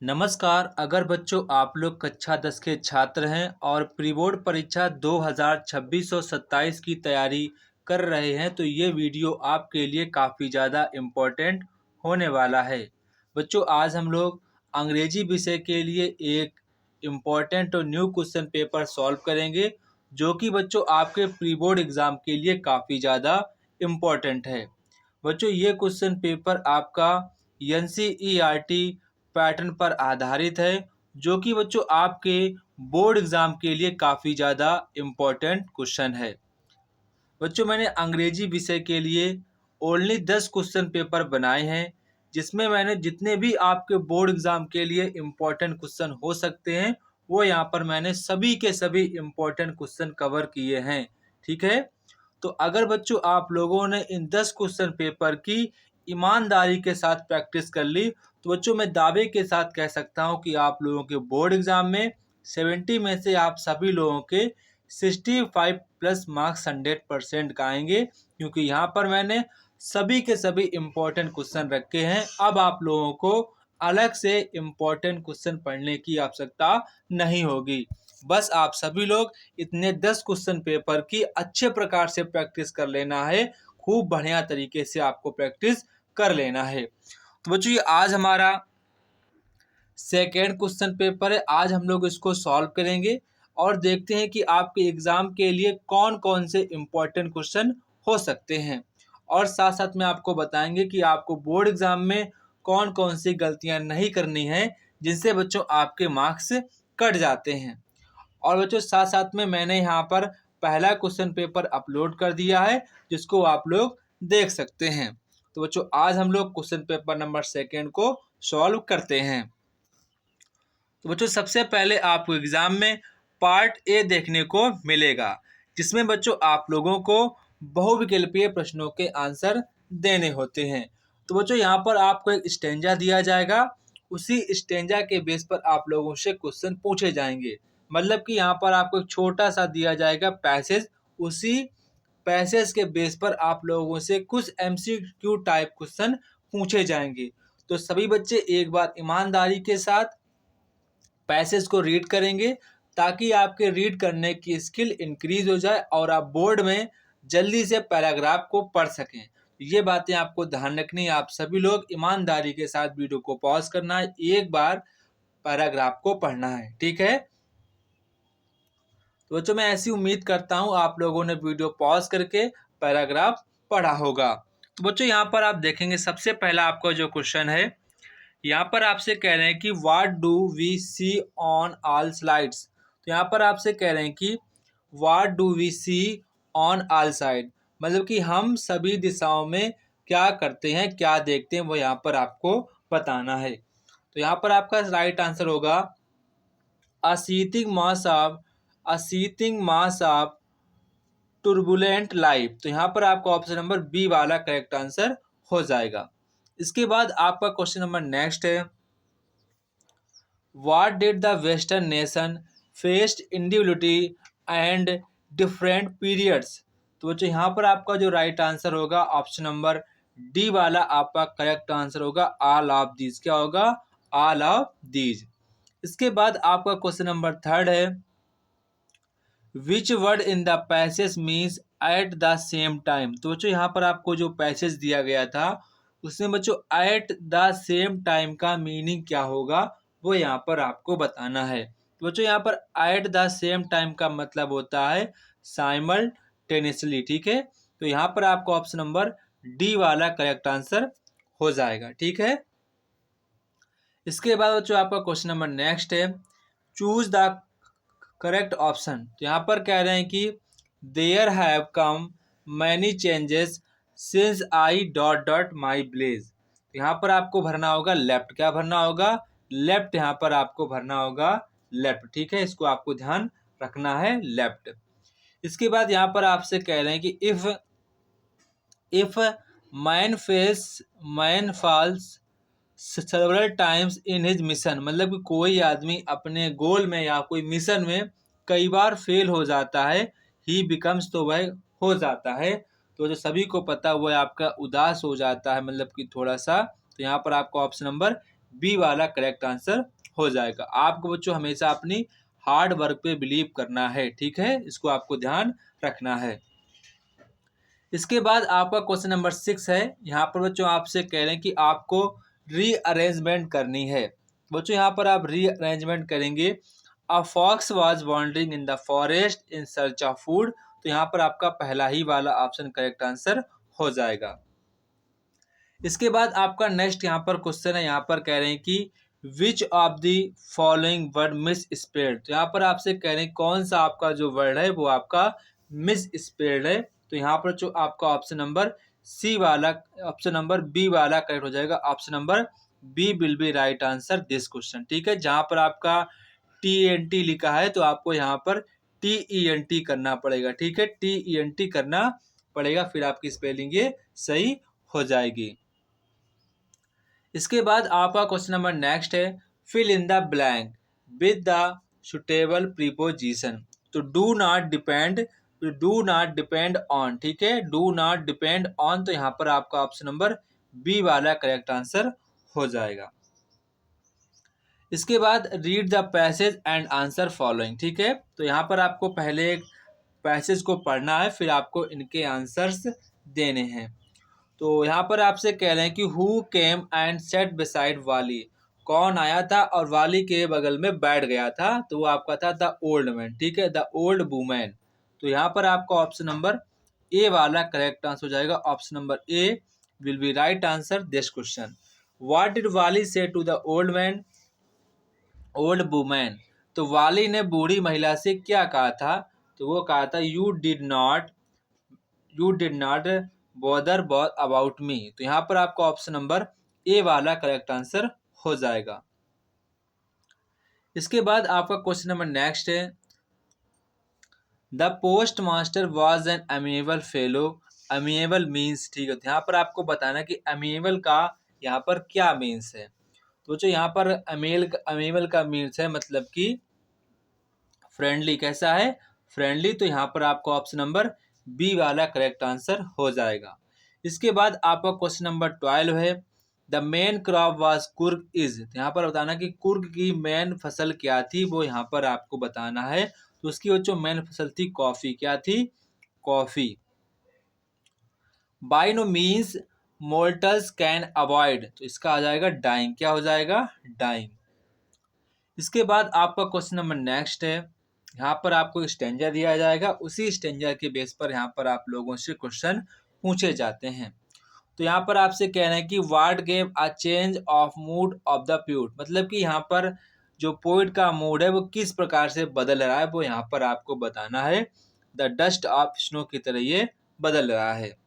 नमस्कार। अगर बच्चों आप लोग कक्षा 10 के छात्र हैं और प्री बोर्ड परीक्षा 2026 और 27 की तैयारी कर रहे हैं तो ये वीडियो आपके लिए काफ़ी ज़्यादा इम्पोर्टेंट होने वाला है। बच्चों आज हम लोग अंग्रेजी विषय के लिए एक इम्पोर्टेंट और न्यू क्वेश्चन पेपर सॉल्व करेंगे जो कि बच्चों आपके प्री बोर्ड एग्ज़ाम के लिए काफ़ी ज़्यादा इम्पोर्टेंट है। बच्चों ये क्वेश्चन पेपर आपका एनसीईआरटी पैटर्न पर आधारित है जो कि बच्चों आपके बोर्ड एग्जाम के लिए काफ़ी ज़्यादा इम्पोर्टेंट क्वेश्चन है। बच्चों मैंने अंग्रेजी विषय के लिए ओनली 10 क्वेश्चन पेपर बनाए हैं जिसमें मैंने जितने भी आपके बोर्ड एग्जाम के लिए इम्पोर्टेंट क्वेश्चन हो सकते हैं वो यहाँ पर मैंने सभी के सभी इम्पोर्टेंट क्वेश्चन कवर किए हैं। ठीक है, तो अगर बच्चों आप लोगों ने इन 10 क्वेश्चन पेपर की ईमानदारी के साथ प्रैक्टिस कर ली तो बच्चों मैं दावे के साथ कह सकता हूं कि आप लोगों के बोर्ड एग्जाम में 70 में से आप सभी लोगों के 65 प्लस मार्क्स 100% का आएंगे, क्योंकि यहाँ पर मैंने सभी के सभी इम्पोर्टेंट क्वेश्चन रखे हैं। अब आप लोगों को अलग से इम्पोर्टेंट क्वेश्चन पढ़ने की आवश्यकता नहीं होगी। बस आप सभी लोग इतने 10 क्वेश्चन पेपर की अच्छे प्रकार से प्रैक्टिस कर लेना है। खूब बढ़िया तरीके से आपको प्रैक्टिस कर लेना है। तो बच्चों ये आज हमारा सेकेंड क्वेश्चन पेपर है। आज हम लोग इसको सॉल्व करेंगे और देखते हैं कि आपके एग्जाम के लिए कौन कौन से इम्पोर्टेंट क्वेश्चन हो सकते हैं, और साथ साथ में आपको बताएंगे कि आपको बोर्ड एग्जाम में कौन कौन सी गलतियां नहीं करनी है जिनसे बच्चों आपके मार्क्स कट जाते हैं। और बच्चों साथ साथ में मैंने यहाँ पर पहला क्वेश्चन पेपर अपलोड कर दिया है जिसको आप लोग देख सकते हैं। तो बच्चों आज हम लोग क्वेश्चन पेपर नंबर सेकेंड को सॉल्व करते हैं। तो बच्चों सबसे पहले आपको एग्जाम में पार्ट ए देखने को मिलेगा जिसमें बच्चों आप लोगों को बहुविकल्पीय प्रश्नों के आंसर देने होते हैं। तो बच्चों यहाँ पर आपको एक स्टेंजा दिया जाएगा, उसी स्टेंजा के बेस पर आप लोगों से क्वेश्चन पूछे जाएंगे। मतलब कि यहाँ पर आपको एक छोटा सा दिया जाएगा पैसेज, उसी पैसेज के बेस पर आप लोगों से कुछ एमसीक्यू टाइप क्वेश्चन पूछे जाएंगे। तो सभी बच्चे एक बार ईमानदारी के साथ पैसेज को रीड करेंगे ताकि आपके रीड करने की स्किल इंक्रीज हो जाए और आप बोर्ड में जल्दी से पैराग्राफ को पढ़ सकें। ये बातें आपको ध्यान रखनी है। आप सभी लोग ईमानदारी के साथ वीडियो को पॉज करना है, एक बार पैराग्राफ को पढ़ना है। ठीक है, तो बच्चों मैं ऐसी उम्मीद करता हूँ आप लोगों ने वीडियो पॉज करके पैराग्राफ पढ़ा होगा। तो बच्चों यहाँ पर आप देखेंगे सबसे पहला आपका जो क्वेश्चन है, यहाँ पर आपसे कह रहे हैं कि what do we see on all slides. तो यहाँ पर आपसे कह रहे हैं कि what do we see on all side, मतलब कि हम सभी दिशाओं में क्या करते हैं, क्या देखते हैं, वो यहाँ पर आपको बताना है। तो यहाँ पर आपका राइट आंसर होगा a seething mass of turbulent life. तो यहाँ पर आपका ऑप्शन नंबर बी वाला करेक्ट आंसर हो जाएगा। इसके बाद आपका क्वेश्चन नंबर नेक्स्ट है, what did the western nation faced individuality and different periods. तो बच्चों यहाँ पर आपका जो राइट आंसर होगा ऑप्शन नंबर डी वाला आपका करेक्ट आंसर होगा ऑल ऑफ दीज। क्या होगा? All of these. इसके बाद आपका क्वेश्चन नंबर थर्ड है, which word in the passage means at the same time. तो बच्चों यहाँ पर आपको जो पैसेज दिया गया था उसमें बच्चों एट द सेम टाइम का मीनिंग क्या होगा वो यहाँ पर आपको बताना है। तो बच्चों यहाँ पर एट द सेम टाइम का मतलब होता है साइमल्टेनियसली। ठीक है, तो यहाँ पर आपको ऑप्शन नंबर डी वाला करेक्ट आंसर हो जाएगा। ठीक है, इसके बाद बच्चों आपका क्वेश्चन नंबर नेक्स्ट है, चूज द करेक्ट ऑप्शन। तो यहाँ पर कह रहे हैं कि there have come many changes since I dot dot my blaze. यहाँ पर आपको भरना होगा लेफ्ट। क्या भरना होगा? लेफ्ट। यहाँ पर आपको भरना होगा लेफ्ट। ठीक है, इसको आपको ध्यान रखना है, लेफ्ट। इसके बाद यहाँ पर आपसे कह रहे हैं कि if man falls several times in his mission, मतलब कि कोई आदमी अपने गोल में या कोई मिशन में कई बार फेल हो जाता है, ही बिकम्स, तो वह हो जाता है। तो जो सभी को पता वो आपका उदास हो जाता है, मतलब कि थोड़ा सा। तो यहाँ पर आपका ऑप्शन नंबर बी वाला करेक्ट आंसर हो जाएगा। आपको बच्चों हमेशा अपनी हार्ड वर्क पे बिलीव करना है, ठीक है, इसको आपको ध्यान रखना है। इसके बाद आपका क्वेश्चन नंबर 6 है। यहाँ पर बच्चों आपसे कह रहे हैं कि आपको रीअरेंजमेंट करनी है। बच्चों यहाँ पर आप रीअरेंजमेंट करेंगे। A fox was wandering in the forest in search of food, तो यहाँ पर आपका पहला ही वाला ऑप्शन करेक्ट आंसर हो जाएगा। इसके बाद आपका नेक्स्ट यहाँ पर क्वेश्चन है। यहाँ पर कह रहे हैं कि which of the following word miss spelled, तो यहाँ पर आपसे कह रहे हैं कौन सा आपका जो वर्ड है वो आपका मिस स्पेल्ड है। तो यहाँ पर जो आपका ऑप्शन नंबर सी वाला, ऑप्शन नंबर बी वाला करेक्ट हो जाएगा। Option number B will be right answer this question, ठीक है। जहाँ पर आपका TNT लिखा है तो आपको यहाँ पर TENT करना पड़ेगा, ठीक है, TENT करना पड़ेगा, फिर आपकी स्पेलिंग ये सही हो जाएगी। इसके बाद आपका क्वेश्चन नंबर नेक्स्ट है, fill in the blank with the suitable preposition. तो डू नॉट डिपेंड ऑन, ठीक है, डू नॉट डिपेंड ऑन, तो यहाँ पर आपका ऑप्शन नंबर बी वाला करेक्ट आंसर हो जाएगा। इसके बाद read the passage and answer following, ठीक है। तो यहाँ पर आपको पहले एक पैसेज को पढ़ना है, फिर आपको इनके आंसर्स देने हैं। तो यहाँ पर आपसे कह रहे हैं कि who came and set beside वाली, कौन आया था और वाली के बगल में बैठ गया था, तो वो आपका था द ओल्ड मैन, ठीक है, द ओल्ड वुमेन। तो यहाँ पर आपका ऑप्शन नंबर ए वाला करेक्ट आंसर हो जाएगा। Option number A will be right answer this question. What did Valli say to the old man, old women, तो वाली ने बूढ़ी महिला से क्या कहा था, तो वो कहा था you did not bother about me. तो यहाँ पर आपका ऑप्शन नंबर ए वाला करेक्ट आंसर हो जाएगा। इसके बाद आपका क्वेश्चन नंबर नेक्स्ट है, the postmaster was an amiable fellow. Amiable means, ठीक है, तो यहाँ पर आपको बताना कि अमेबल का यहाँ पर क्या मीन्स है। तो जो यहाँ पर अमेबल का मीन्स है मतलब कि फ्रेंडली, कैसा है, फ्रेंडली। तो यहाँ पर आपका ऑप्शन नंबर बी वाला करेक्ट आंसर हो जाएगा। इसके बाद आपका क्वेश्चन नंबर 12 है, the main crop was Coorg is, यहाँ पर बताना कि कुर्ग की मेन फसल क्या थी, वो यहाँ पर आपको बताना है। तो उसकी जो मेन फसल थी कॉफी, क्या थी, coffee. By no means mortals can avoid, तो इसका आ जाएगा डाइंग, क्या हो जाएगा, डाइंग। इसके बाद आपका क्वेश्चन नंबर नेक्स्ट है। यहाँ पर आपको स्टेंजर दिया जाएगा, उसी स्टेंजर के बेस पर यहाँ पर आप लोगों से क्वेश्चन पूछे जाते हैं। तो यहाँ पर आपसे कह रहे हैं कि what gave a change of mood off the poet, मतलब कि यहाँ पर जो पोएट का मूड है वो किस प्रकार से बदल रहा है, वो यहाँ पर आपको बताना है। द डस्ट ऑफ स्नो की तरह ये बदल रहा है।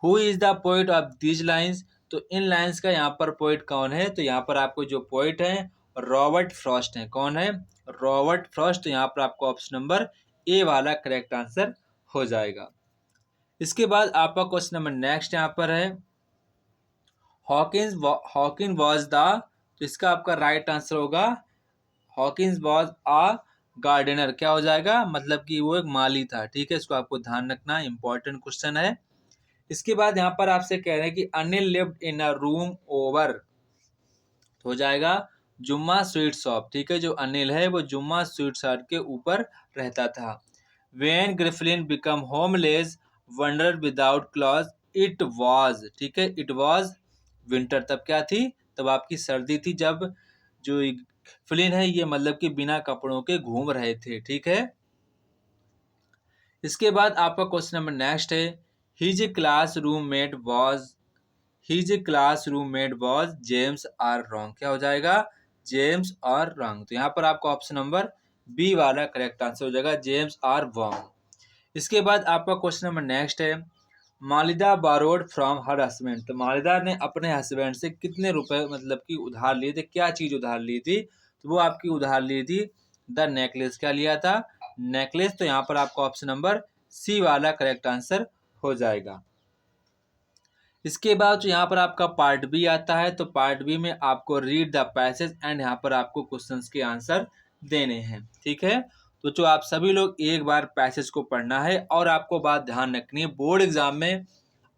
Who is the poet of these lines, तो इन लाइन्स का यहाँ पर पोएट कौन है, तो यहाँ पर आपको जो पोएट है रॉबर्ट फ्रॉस्ट है। कौन है, रॉबर्ट फ्रॉस्ट। तो यहाँ पर आपको ऑप्शन नंबर ए वाला करेक्ट आंसर हो जाएगा। इसके बाद आपका क्वेश्चन नंबर नेक्स्ट यहाँ पर है, हॉकिंस वॉज द, तो इसका आपका राइट आंसर होगा हॉकिंस वॉज अ गार्डनर, क्या हो जाएगा, मतलब कि वो एक माली था, ठीक है, इसको आपको ध्यान रखना, इंपॉर्टेंट क्वेश्चन है। इसके बाद यहाँ पर आपसे कह रहे हैं कि Anil lived in a room over, हो जाएगा जुम्मा स्वीट शॉप, ठीक है, जो अनिल है वो जुम्मा स्वीट शॉप के ऊपर रहता था। When Griffin become homeless wander without clothes it was, ठीक है, इट वाज विंटर, तब क्या थी, तब आपकी सर्दी थी, जब जो फ्लिन है ये मतलब कि बिना कपड़ों के घूम रहे थे, ठीक है। इसके बाद आपका क्वेश्चन नंबर नेक्स्ट है, his class roommate was James are wrong, क्या हो जाएगा, जेम्स आर रॉन्ग। तो यहाँ पर आपका ऑप्शन नंबर बी वाला करेक्ट आंसर हो जाएगा, जेम्स आर रॉन्ग। इसके बाद आपका क्वेश्चन नंबर नेक्स्ट है, मालिदा बारोड फ्रॉम हर हस्बैंड, तो मालिदा ने अपने हस्बैंड से कितने रुपए मतलब कि उधार लिए थे, क्या चीज उधार ली थी, तो वो आपकी उधार ली थी द नेकलेस, क्या लिया था, नेकलेस। तो यहाँ पर आपका ऑप्शन नंबर सी वाला करेक्ट आंसर हो जाएगा। इसके बाद जो यहाँ पर आपका पार्ट बी आता है, तो पार्ट बी में आपको रीड द पैसेज एंड यहाँ पर आपको क्वेश्चंस के आंसर देने हैं, ठीक है। तो जो आप सभी लोग एक बार पैसेज को पढ़ना है, और आपको बात ध्यान रखनी है, बोर्ड एग्जाम में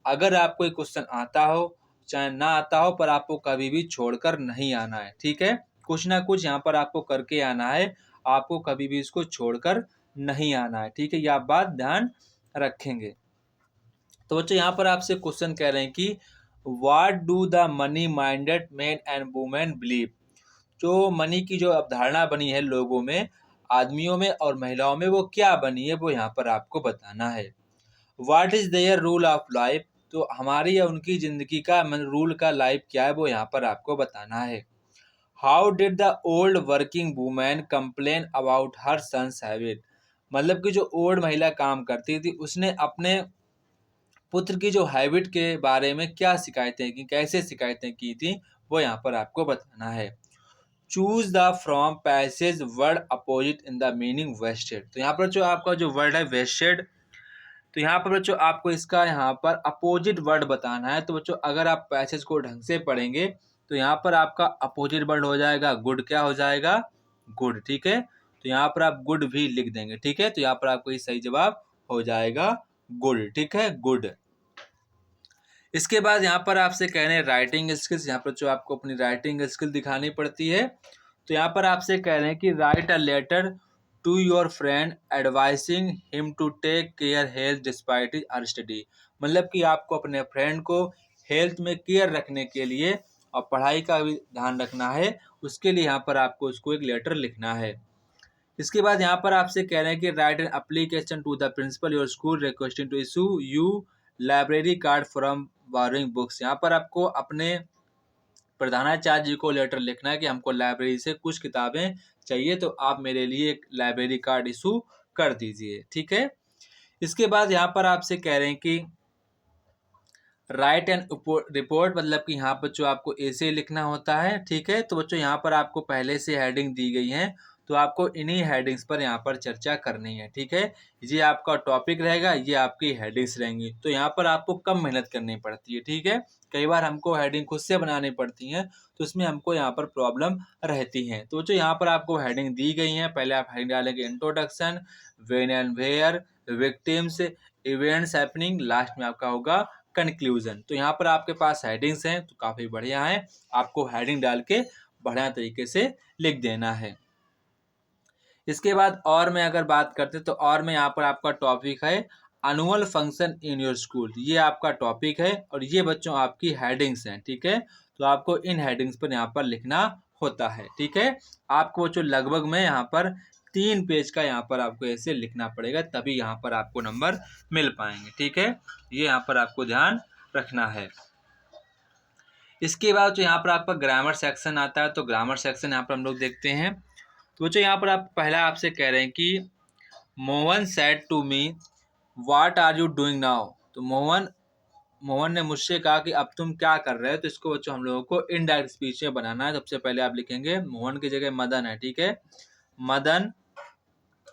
अगर आपको एक क्वेश्चन आता हो, चाहे ना आता हो, पर आपको कभी भी छोड़कर नहीं आना है, ठीक है। कुछ ना कुछ यहाँ पर आपको करके आना है, आपको कभी भी इसको छोड़कर नहीं आना है, ठीक है। ये आप बात ध्यान रखेंगे। तो बच्चों यहाँ पर आपसे क्वेश्चन कह रहे हैं कि what do the money minded man and women believe. जो मनी की जो अवधारणा बनी है लोगों में, आदमियों में और महिलाओं में, वो क्या बनी है, वो यहाँ पर आपको बताना है। What is their rule of life, तो हमारी या उनकी जिंदगी का रूल का लाइफ क्या है, वो यहाँ पर आपको बताना है। How did the old working women complain about her sons habit, मतलब कि जो ओल्ड महिला काम करती थी उसने अपने पुत्र की जो हैबिट के बारे में क्या शिकायतें की, कैसे शिकायतें की थी, वो यहाँ पर आपको बताना है। Choose the from passage word opposite in the meaning wasted, तो यहाँ पर जो आपका जो वर्ड है वेस्टेड, तो यहाँ पर बच्चों आपको इसका यहाँ पर अपोजिट वर्ड बताना है। तो बच्चों अगर आप पैसेज को ढंग से पढ़ेंगे तो यहाँ पर आपका अपोजिट वर्ड हो जाएगा गुड, क्या हो जाएगा, गुड, ठीक है। तो यहाँ पर आप गुड भी लिख देंगे, ठीक है। तो यहाँ पर आपको ये सही जवाब हो जाएगा गुड, ठीक है, गुड। इसके बाद यहाँ पर आपसे कह रहे हैं राइटिंग स्किल्स, यहाँ पर जो आपको अपनी राइटिंग स्किल दिखानी पड़ती है। तो यहाँ पर आपसे कह रहे हैं कि write a letter to your friend advising him to take care health despite his study, मतलब कि आपको अपने फ्रेंड को हेल्थ में केयर रखने के लिए और पढ़ाई का भी ध्यान रखना है, उसके लिए यहाँ पर आपको उसको एक लेटर लिखना है। इसके बाद यहाँ पर आपसे कह रहे हैं कि write an application to the principal your school requesting to issue you library card from borrowing books, यहाँ पर आपको अपने प्रधानाचार्य जी को लेटर लिखना है कि हमको लाइब्रेरी से कुछ किताबें चाहिए, तो आप मेरे लिए एक लाइब्रेरी कार्ड इशू कर दीजिए, ठीक है। इसके बाद यहाँ पर आपसे कह रहे हैं कि राइट एंड रिपोर्ट, मतलब कि यहाँ पर जो आपको ऐसे लिखना होता है, ठीक है। तो बच्चों यहाँ पर आपको पहले से हेडिंग दी गई है, तो आपको इन्हीं हेडिंग्स पर यहाँ पर चर्चा करनी है, ठीक है। ये आपका टॉपिक रहेगा, ये आपकी हेडिंग्स रहेंगी। तो यहाँ पर आपको कम मेहनत करनी पड़ती है, ठीक है। कई बार हमको हेडिंग खुद से बनानी पड़ती हैं, तो इसमें हमको यहाँ पर प्रॉब्लम रहती है। तो जो यहाँ पर आपको हेडिंग दी गई है, पहले आप हेडिंग डालेंगे introduction, when and where, victims, events happening, last में आपका होगा कंक्लूजन। तो यहाँ पर आपके पास हेडिंग्स हैं, तो काफ़ी बढ़िया है, आपको हेडिंग डाल के बढ़िया तरीके से लिख देना है। इसके बाद और में अगर बात करते तो और में यहाँ पर आपका टॉपिक है annual function in your school, ये आपका टॉपिक है और ये बच्चों आपकी हेडिंग्स हैं, ठीक है। तो आपको इन हेडिंग्स पर यहाँ पर लिखना होता है, ठीक है। आपको जो लगभग में यहाँ पर 3 पेज का यहाँ पर आपको ऐसे लिखना पड़ेगा, तभी यहाँ पर आपको नंबर मिल पाएंगे, ठीक है। ये यहाँ पर आपको ध्यान रखना है। इसके बाद जो यहाँ पर आपका ग्रामर सेक्शन आता है, तो ग्रामर सेक्शन यहाँ पर हम लोग देखते हैं। तो बच्चों यहाँ पर आप पहला आपसे कह रहे हैं कि Mohan said to me what are you doing now, तो मोहन ने मुझसे कहा कि अब तुम क्या कर रहे हो। तो इसको बच्चों हम लोगों को इनडायरेक्ट स्पीच में बनाना है। सबसे पहले आप लिखेंगे मोहन की जगह मदन है, ठीक है, मदन।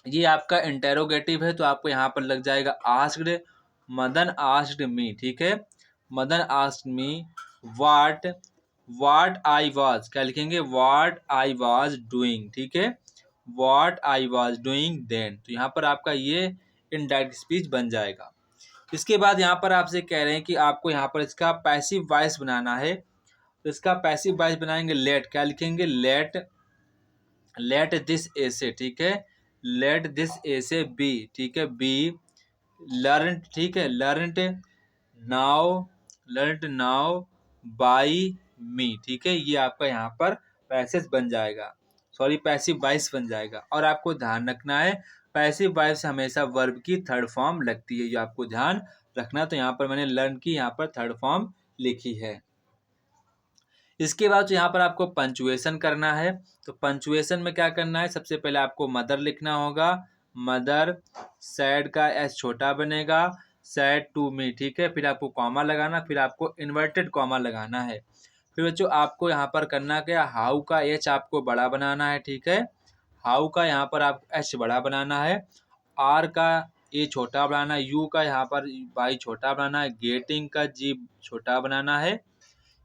ये आपका इंटेरोगेटिव है, तो आपको यहाँ पर लग जाएगा आस्क्ड, मदन आस्क्ड मी, ठीक है, Madan asked me what I was, क्या लिखेंगे, व्हाट आई वाज डूइंग, ठीक है, what I was doing then. तो यहाँ पर आपका ये इनडायरेक्ट स्पीच बन जाएगा। इसके बाद यहाँ पर आपसे कह रहे हैं कि आपको यहाँ पर इसका पैसिव वॉइस बनाना है। तो इसका पैसिव वॉइस बनाएंगे लेट, क्या लिखेंगे, लेट दिस ऐसे, ठीक है, लेट दिस ऐसे बी, ठीक है, बी लर्न, ठीक है, लर्न नाउ बाई मी, ठीक है। ये आपका यहाँ पर पैसेज बन जाएगा, सॉरी पैसिव वॉइस बन जाएगा। और आपको ध्यान रखना है पैसिव वॉइस हमेशा वर्ब की थर्ड फॉर्म लगती है, ये आपको ध्यान रखना। तो यहाँ पर मैंने लर्न की यहाँ पर थर्ड फॉर्म लिखी है। इसके बाद यहाँ पर आपको पंचुएशन करना है। तो पंचुएशन में क्या करना है, सबसे पहले आपको मदर लिखना होगा, मदर सैड का एस छोटा बनेगा, सैड टू मी, ठीक है। फिर आपको कॉमा लगाना, फिर आपको इन्वर्टेड कॉमा लगाना है। फिर बच्चों आपको यहाँ पर करना क्या, हाउ का एच आपको बड़ा बनाना है, ठीक है, हाउ का यहाँ पर आपको एच बड़ा बनाना है, आर का ए छोटा बनाना है, यू का यहाँ पर वाई छोटा बनाना है, गेटिंग का जी छोटा बनाना है।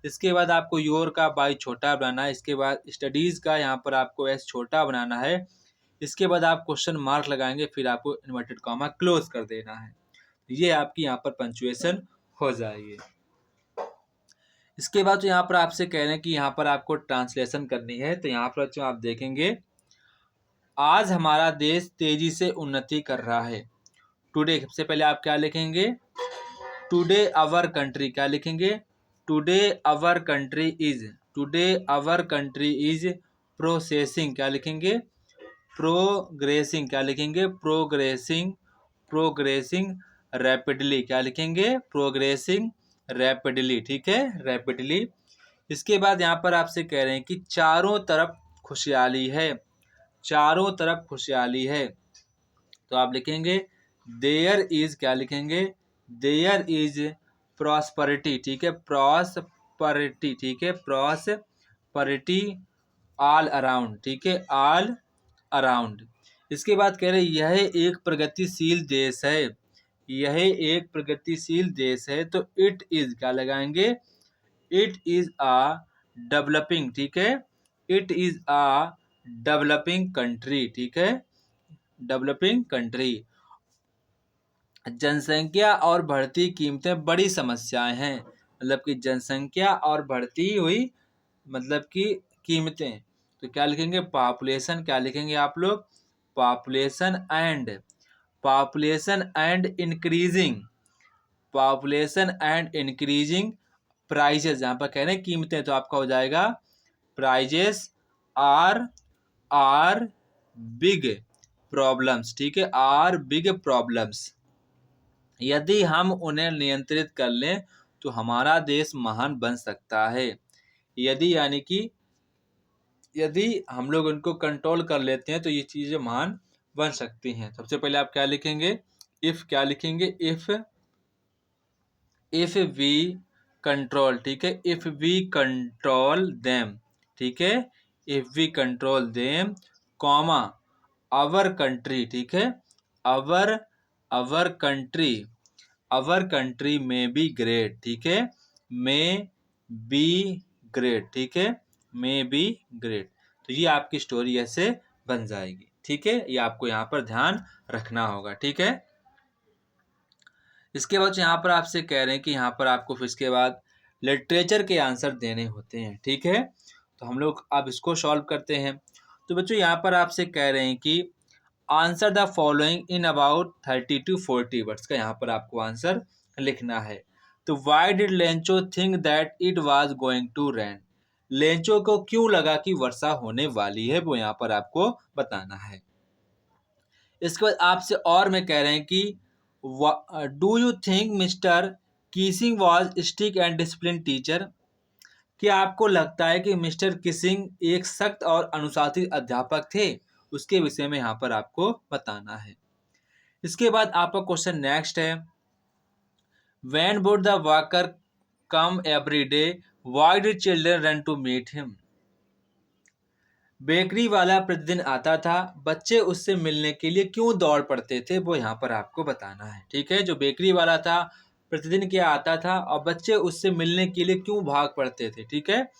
इसके बाद आपको योर का बाई छोटा बनाना है। इसके बाद स्टडीज़ का यहाँ पर आपको एस छोटा बनाना है। इसके बाद आप क्वेश्चन मार्क लगाएंगे, फिर आपको इन्वर्टेड कॉमा क्लोज कर देना है। ये आपकी यहाँ पर पंचुएशन हो जाएगी। इसके बाद जो यहाँ पर आपसे कह रहे हैं कि यहाँ पर आपको ट्रांसलेशन करनी है, तो यहाँ पर जो आप देखेंगे, आज हमारा देश तेजी से उन्नति कर रहा है। टुडे सबसे पहले आप क्या लिखेंगे, टुडे अवर कंट्री, क्या लिखेंगे, today our country is, today our country is processing, क्या लिखेंगे, प्रोग्रेसिंग, क्या लिखेंगे, प्रोग्रेसिंग, प्रोग्रेसिंग रैपिडली, क्या लिखेंगे, प्रोग्रेसिंग रैपिडली, ठीक है, रैपिडली। इसके बाद यहाँ पर आपसे कह रहे हैं कि चारों तरफ खुशहाली है, चारों तरफ खुशहाली है, तो आप लिखेंगे देयर इज, क्या लिखेंगे, देयर इज प्रॉस्परिटी, ठीक है, प्रॉस्परिटी, ठीक है, प्रॉस्परिटी ऑल अराउंड, ठीक है, ऑल अराउंड। इसके बाद कह रहे यह एक प्रगतिशील देश है, यह एक प्रगतिशील देश है, तो इट इज, क्या लगाएंगे, इट इज अ डेवलपिंग, ठीक है, it is a developing country, ठीक है, डेवलपिंग कंट्री। जनसंख्या और बढ़ती कीमतें बड़ी समस्याएं हैं, मतलब कि जनसंख्या और बढ़ती हुई मतलब कि कीमतें, तो क्या लिखेंगे, पॉपुलेशन, क्या लिखेंगे आप लोग, population and increasing, population and increasing prices, जहाँ पर कह रहे हैं कीमतें, तो आपका हो जाएगा प्राइजेस आर बिग प्रॉब्लम्स, ठीक है, आर बिग प्रॉब्लम्स। यदि हम उन्हें नियंत्रित कर लें तो हमारा देश महान बन सकता है। यदि यानी कि यदि हम लोग उनको कंट्रोल कर लेते हैं तो ये चीज़ें महान बन सकती हैं। सबसे पहले आप क्या लिखेंगे, इफ़, क्या लिखेंगे, इफ़ वी कंट्रोल, ठीक है, इफ़ वी कंट्रोल देम, ठीक है, if we control them, comma our country, ठीक है, अवर कंट्री, अवर कंट्री में बी ग्रेट, ठीक है, मे बी ग्रेट, ठीक है, मे बी ग्रेट। तो ये आपकी स्टोरी ऐसे बन जाएगी, ठीक है, ये आपको यहाँ पर ध्यान रखना होगा, ठीक है। इसके बाद यहाँ पर आपसे कह रहे हैं कि यहाँ पर आपको फिर इसके बाद लिटरेचर के आंसर देने होते हैं, ठीक है, तो हम लोग अब इसको सॉल्व करते हैं। तो बच्चों यहाँ पर आपसे कह रहे हैं कि answer the following in about 30 to 40 words का यहाँ पर आपको आंसर लिखना है। तो why did Lencho think that it was going to rain, Lencho को क्यों लगा कि वर्षा होने वाली है, वो यहाँ पर आपको बताना है। इसके बाद आपसे और में कह रहे हैं कि do you think mister Keesing was strict and discipline teacher, क्या आपको लगता है कि मिस्टर किसिंग एक सख्त और अनुशासित अध्यापक थे, उसके विषय में यहाँ पर आपको बताना है। इसके बाद आपका क्वेश्चन नेक्स्ट है, when would the walker come every day, why did children run to meet him, bakery वाला प्रतिदिन आता था, बच्चे उससे मिलने के लिए क्यों दौड़ पड़ते थे, वो यहाँ पर आपको बताना है, ठीक है, जो बेकरी वाला था प्रतिदिन क्या आता था और बच्चे उससे मिलने के लिए क्यों भाग पड़ते थे, ठीक है।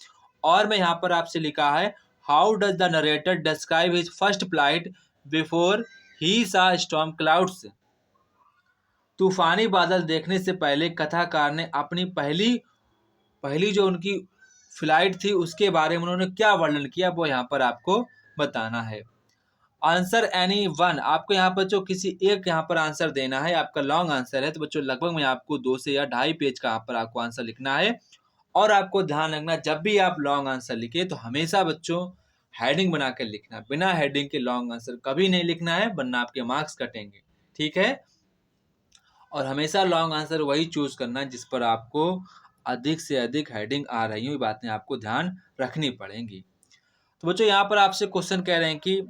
और मैं यहाँ पर आपसे लिखा है, how does the narrator describe his first flight before he सा स्टॉर्म क्लाउड्स, तूफानी बादल देखने से पहले कथाकार ने अपनी पहली पहली जो उनकी फ्लाइट थी उसके बारे में उन्होंने क्या वर्णन किया, वो यहाँ पर आपको बताना है। आंसर एनी वन, आपको यहाँ पर जो किसी एक यहाँ पर आंसर देना है, आपका लॉन्ग आंसर है, तो बच्चों लगभग में आपको 2 से या 2.5 पेज का यहाँ पर आपको आंसर लिखना है। और आपको ध्यान रखना, जब भी आप लॉन्ग आंसर लिखे तो हमेशा बच्चों हेडिंग बना कर लिखना, बिना हेडिंग के लॉन्ग आंसर कभी नहीं लिखना है, वरना आपके मार्क्स कटेंगे, ठीक है। और हमेशा लॉन्ग आंसर वही चूज करना जिस पर आपको अधिक से अधिक हेडिंग आ रही हो, ये बातें आपको ध्यान रखनी पड़ेंगी। तो बच्चों यहाँ पर आपसे क्वेश्चन कह रहे हैं कि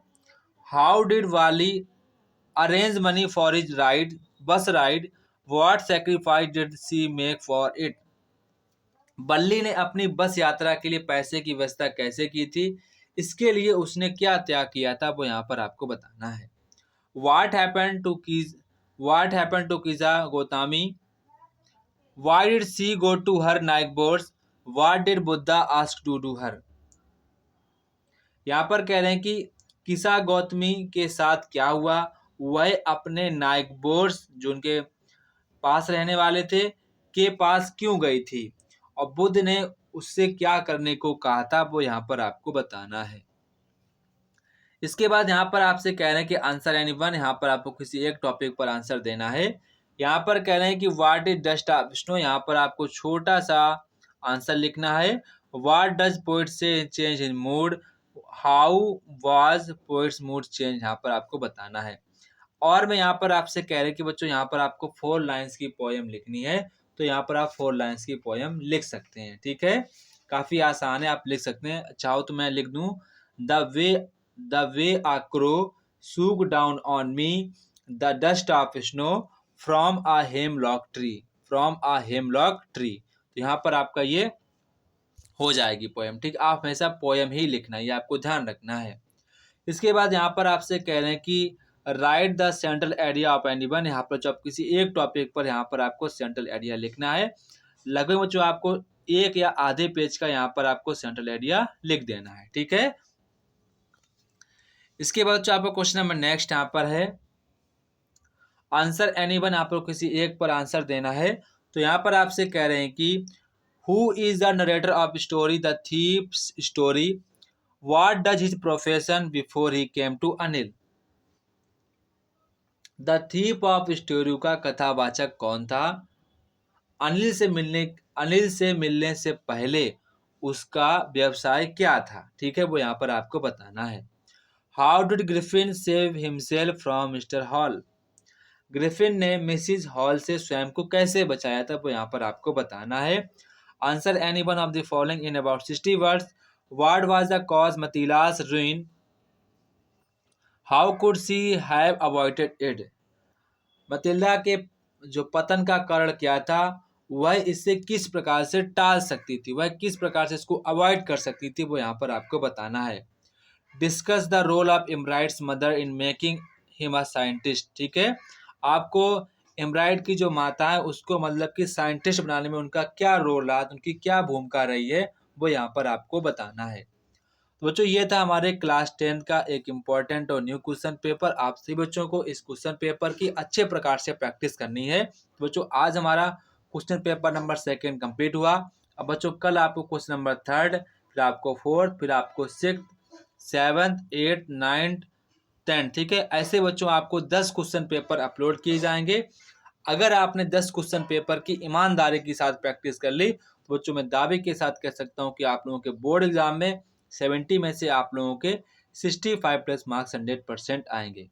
how did Valli arrange money for his ride, bus ride, what sacrifice did she make for it, Balli ने अपनी बस यात्रा के लिए पैसे की व्यवस्था कैसे की थी, इसके लिए उसने क्या त्याग किया था, वो यहाँ पर आपको बताना है। What happened to Kisa Gotami, why did she go to her neighbors, what did Buddha ask to do her, यहाँ पर कह रहे हैं कि किसा गौतमी के साथ क्या हुआ, वह अपने नाइबोर्स जो उनके पास रहने वाले थे के पास क्यों गई थी, और बुद्ध ने उससे क्या करने को कहा था वो यहाँ पर आपको बताना है। इसके बाद यहाँ पर आपसे कह रहे हैं कि आंसर एनी वन, यहाँ पर आपको किसी एक टॉपिक पर आंसर देना है। यहाँ पर कह रहे हैं कि what is dust of snow, यहाँ पर आपको छोटा सा आंसर लिखना है। व्हाट डज पोइट से change in mood, how was poets mood change, यहाँ पर आपको बताना है। और मैं यहाँ पर आपसे कह रहे हैं कि बच्चों यहाँ पर आपको 4 लाइन्स की पोएम लिखनी है, तो यहाँ पर आप 4 लाइन्स की पोएम लिख सकते हैं। ठीक है, काफ़ी आसान है, आप लिख सकते हैं। चाहो तो मैं लिख दूँ, the way a crow swooped down on me, the dust of snow from a hemlock tree, from a hemlock tree। तो यहाँ पर आपका ये हो जाएगी पोएम। ठीक, आप हमेशा पोएम ही लिखना है, ये आपको ध्यान रखना है। इसके बाद यहाँ पर आपसे कह रहे हैं कि right the central idea of anyone, यहाँ पर जो आप किसी एक टॉपिक पर यहाँ पर आपको सेंट्रल आइडिया लिखना है। लगभग जो आपको एक या आधे पेज का यहाँ पर आपको सेंट्रल आइडिया लिख देना है। ठीक है, इसके बाद जो आपका क्वेश्चन नंबर नेक्स्ट यहाँ पर है, आंसर एनीवन, आपको किसी एक पर आंसर देना है। तो यहाँ पर आपसे कह रहे हैं कि who is the narrator of story, the thief's story, what does his profession before he came to Anil. The thief of story का कथावाचक कौन था, अनिल से मिलने से पहले उसका व्यवसाय क्या था। ठीक है, वो यहाँ पर आपको बताना है। How did Griffin save himself from mister hall, Griffin ने मिसिज हॉल से स्वयं को कैसे बचाया था, वो यहाँ पर आपको बताना है। Answer any one of the following in about 60 words, what was the cause Matilda's ruin, how could she have avoided it, Matilda के जो पतन का कारण क्या था, वह इससे किस प्रकार से टाल सकती थी, वह किस प्रकार से इसको अवॉइड कर सकती थी, वो यहाँ पर आपको बताना है। Discuss the role of Ebright's mother in making him a scientist. ठीक है, आपको इमराइट की जो माता है उसको मतलब कि साइंटिस्ट बनाने में उनका क्या रोल रहा, उनकी क्या भूमिका रही है, वो यहाँ पर आपको बताना है। तो बच्चों ये था हमारे क्लास 10 का एक इम्पॉर्टेंट और न्यू क्वेश्चन पेपर। आप सभी बच्चों को इस क्वेश्चन पेपर की अच्छे प्रकार से प्रैक्टिस करनी है। तो बच्चों आज हमारा क्वेश्चन पेपर नंबर 2 कंप्लीट हुआ। अब बच्चों कल आपको क्वेश्चन नंबर 3, फिर आपको 4, फिर आपको 6, 7, 8, 9, 10। ठीक है, ऐसे बच्चों आपको 10 क्वेश्चन पेपर अपलोड किए जाएंगे। अगर आपने 10 क्वेश्चन पेपर की ईमानदारी के साथ प्रैक्टिस कर ली तो बच्चों मैं दावे के साथ कह सकता हूँ कि आप लोगों के बोर्ड एग्जाम में 70 में से आप लोगों के 65+ मार्क्स 100% आएंगे।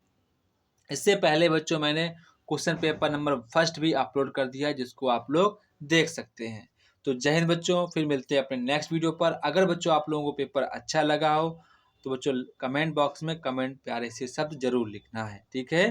इससे पहले बच्चों मैंने क्वेश्चन पेपर नंबर 1 भी अपलोड कर दिया है, जिसको आप लोग देख सकते हैं। तो जय हिंद बच्चों, फिर मिलते हैं अपने नेक्स्ट वीडियो पर। अगर बच्चों आप लोगों को पेपर अच्छा लगा हो तो बच्चों कमेंट बॉक्स में कमेंट प्यारे से शब्द जरूर लिखना है। ठीक है।